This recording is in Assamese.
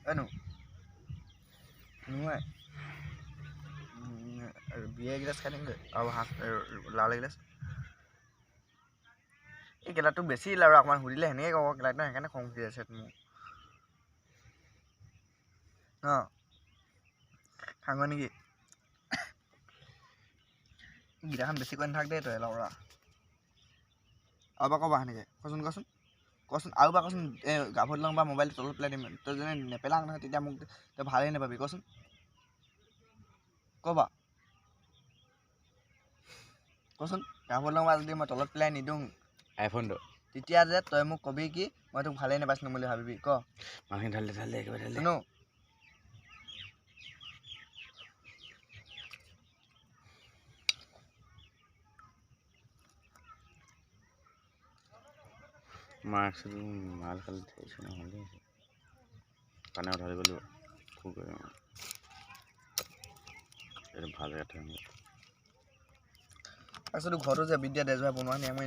Anu, nuai. Biaya glass kan enggak? Awak lala glass. Ini kita tuh besi lah orang mana huri lah ini kalau kita tuh kan kong dia setmu. Nah, kangen nih. Kita kan besi kan thak deh tuh lah orang. Apa kau bahan nih? Kosun aku ba kosun গাভত লং বা মোবাইল তলত পেলাই দিম তই যেনে নেপেলাং নহয় তেতিয়া মোক তই ভালেই নাপাবি কচোন কবা কচোন গাভত লং বা যদি মই তলত পেলাই নিদিওঁ আইফোনটো তেতিয়া যে তই মোক কবি কি মই তোক ভালেই নাপাইছিলো বুলি ভাবিবি ক মাংস ঢালি একেবাৰে ঢালি শুনো মাছ মাল খালি খাইছো নহ'লে পানী উঠাই দিব লাগিব খুব এইটো ভাল কথা তাৰপিছত ঘৰতো যে বিদ্যা দেজোৱা বনোৱা নি আমি